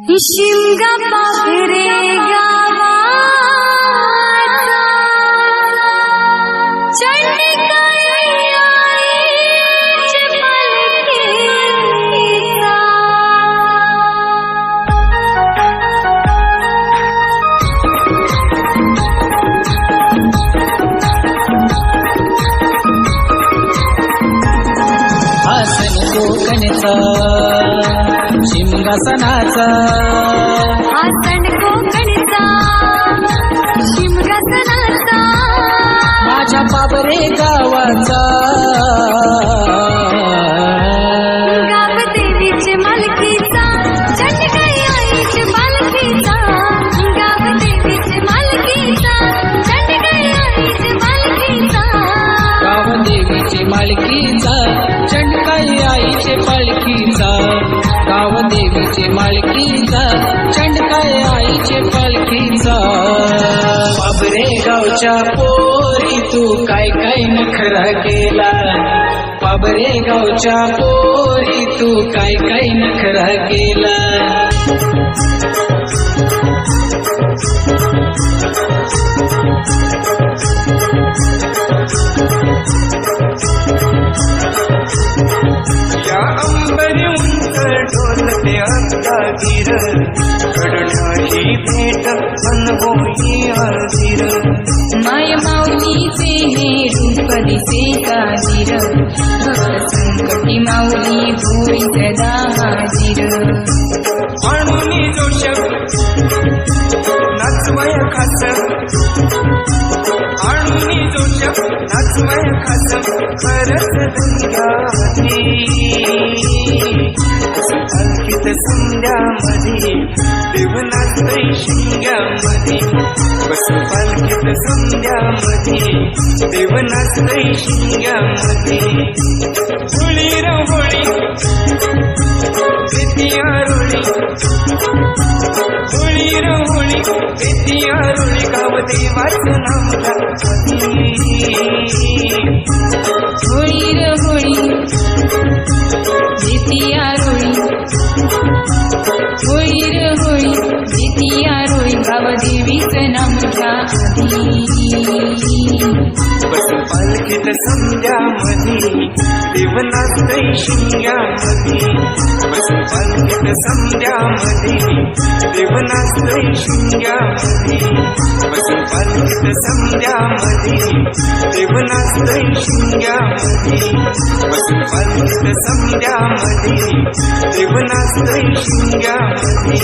शिमगा पाखरे गावाचा चंडिकाई आईची पालखीचा आसन कोकणचा शिमगासनाचा आसन कोकणचा शिमगासनाचा माझ्या बाबरे गावाचा गाव देवीचे मालकीचा चंडिकाई आईचे पालखीचा गाव देवीचे मालकीचा चंडिकाई आईचे पालखीचा गाव देवीचे मालकीचा चंडकाई आईचे पालखीचा गाव देवीचे मालकीचा चंडकाई आईचे पालखीचा बाबरे गावच्या पोरी तू काय काय नखरा केला बाबरे गावच्या पोरी तू काय काय नखरा केला या अंबरी उंच ढोलते आता गिर कडठाही भेट अनभोई आधीर माय माऊलीचे हे रूप दिसे काजीर भक्त संकटी माऊली होई सदा हाजीर आणूनी जोशक नाचवय खास आणूनी जोशक नाचवय खास खरच दुनियामध्ये पालखीत संध्यामध्ये देव नाचतय शिंग्यामध्ये बस पालखीत संध्यामध्ये देव नाचतय शिंग्यामध्ये होळी र होळी बेतिया रुळी होळी र होळी बेतिया रुळी गाव देवाचं नाव होळी र होळी बेतिया रोळी होळी र होळी बेतिया रोळी गाव देवीचं नाम घ्या आधी बस पालखीत संध्यामध्ये देव नाचतय शिंग्यामध्ये बस पालखीत संध्यामध्ये देव नाचतय शिंग्यामध्ये बस पालखीत संध्यामध्ये देव नाचतय शिंग्यामध्ये बस पालखीत संध्यामध्ये देव नाचतय शिंग्यामध्ये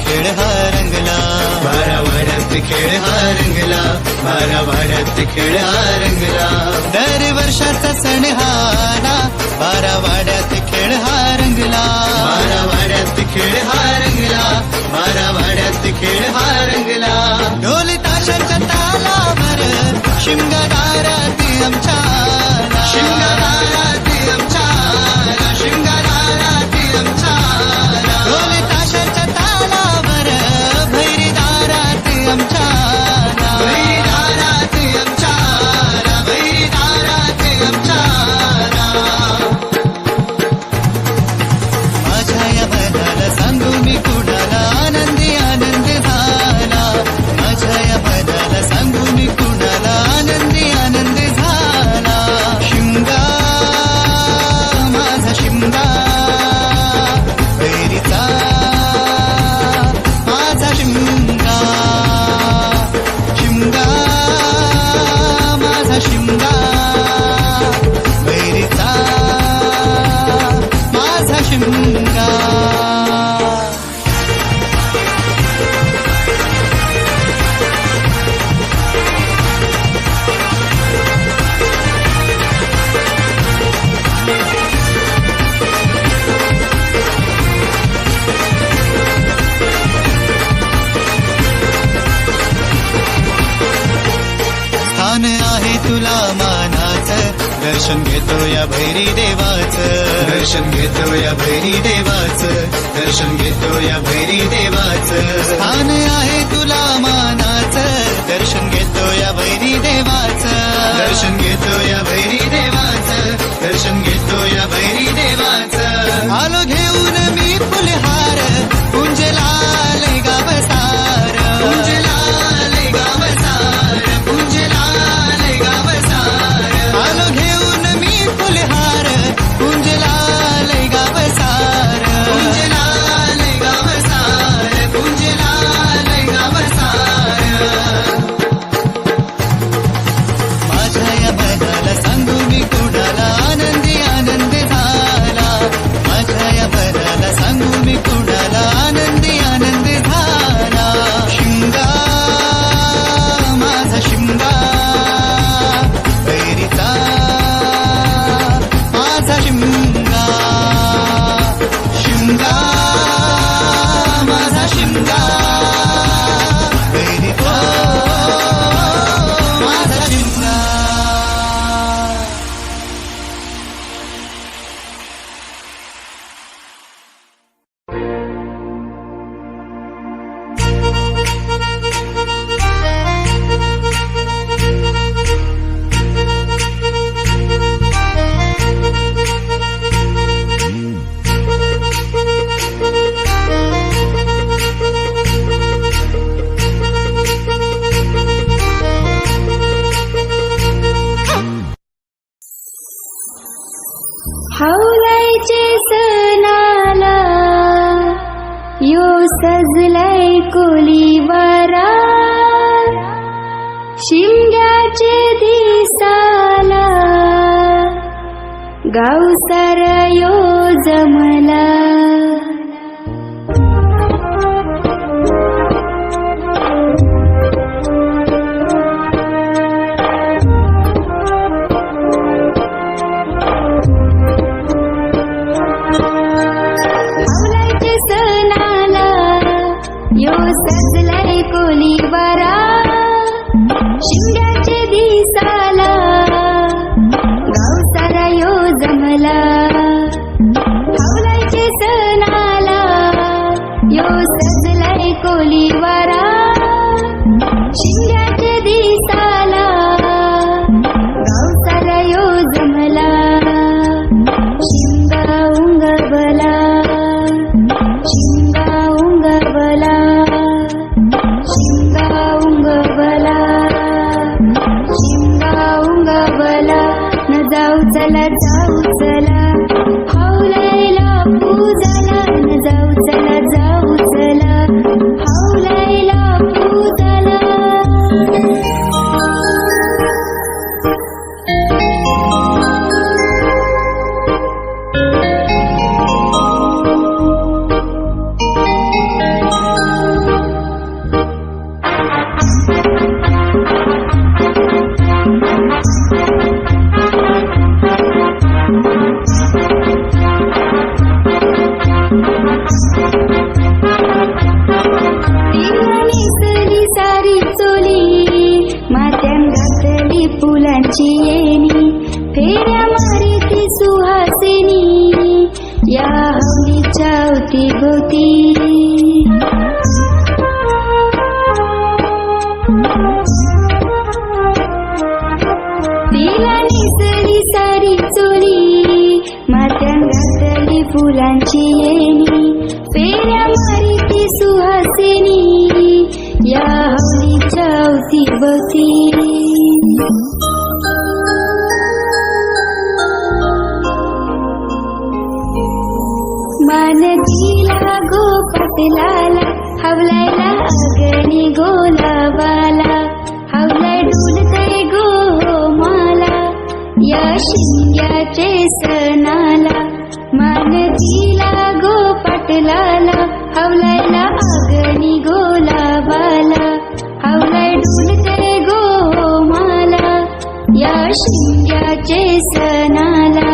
खेळ हा रंगला, बारा वाड्यात खेळ हा रंगला, बारा वाड्यात खेळ हा रंगला. दर वर्षाचा सण हा आला, बारा वाड्यात खेळ हा रंगला, बारा वाड्यात खेळ हा रंगला, बारा वाड्यात खेळ हा रंगला. ढोल ताशाच्या तालावर शिमगारात आमच्या, शिमगारात आमच्या, शिमगारात आमच्या. ढोल ताशाच्या तालावर भैरीदारात आमच्या, भैरीदारात आमच्या, भैरीदारात आमच्या. माझ्या या मनाला सांगू मी कुणाला, आनंदी आनंद झाला. माझ्या या मनाला सांगू मी कुणाला, आनंदी आनंद झाला. शिमगा माझा शिमगा, बैरीचा माझा शिमगा, शिमगा माझा शिमगा, बैरीचा माझा शिमगा. स्थान आहे तुला मानाचं, दर्शन घेतो या भैरी देवाचं, दर्शन घेतो या भैरी देवाचं, दर्शन घेतो या भैरी देवाचं. स्थान आहे तुला मानाचं, दर्शन घेतो या भैरी देवाचं, दर्शन घेतो या भैरी देवाचं, दर्शन घेतो या भैरी देवाचं. आलो घेऊन मी फुलहार, कुंजलाल गावसार, कुंजलाल गावसार, कुंजलाल गावसार. आलो घेऊन मी फुलहार, कुंजलाल गावसार, कुंजलाल गावसार, कुंजलाल गावसार. माझ्या या मनाला सांगू मी कुणाला, आनंदी आनंद झाला. माझ्या या मनाला सांगू मी कुणाला, आनंदी आनंद झाला. शिमगा माझा शिमगा, बैरीचा माझा शिमगा, शिमगा माझा शिमगा, बैरीचा माझा शिमगा. हौलायचे सणाला यो सजलाय कोलीवारा, शिमग्याचे दिसाला गाव सारा यो जमला. हौलायचे सणाला यो सजलाय कोलीवारा, शिमग्याचे दिसाला गाव सारा यो जमला. हौलायचे फुलांची येणी फेऱ्या मारिती सुहासिनी या हवलीच्या अवतीभोवती तिला नेसली सारी चोळी माथ्यान घातली फुलांची येणी फेऱ्या मारिती सुहासिनी या हवलीच्या अवतीभोवती मानजीला गोपाटलाला हवलायला अगणी गोलाबाला हवलाय डुलतय गो हो माला या शिंग्याचे सणाला मानजीला गोपाटलाला हवलायला अगणी गोलाबाला हवलाय डुलतय गो हो माला या शिंग्याचे सणाला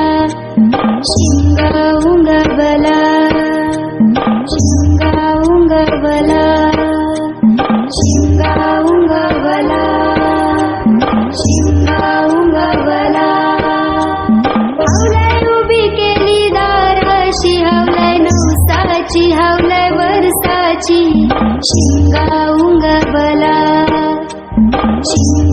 शिंगा उंगवला शिंगा उंगवला शिंगा उंगवला शिंगा उंगवला हवलाय उभी केली दाराशी हवलाय नवसाची हवलाय वर्षाची शिंगा उंगवला शिंगा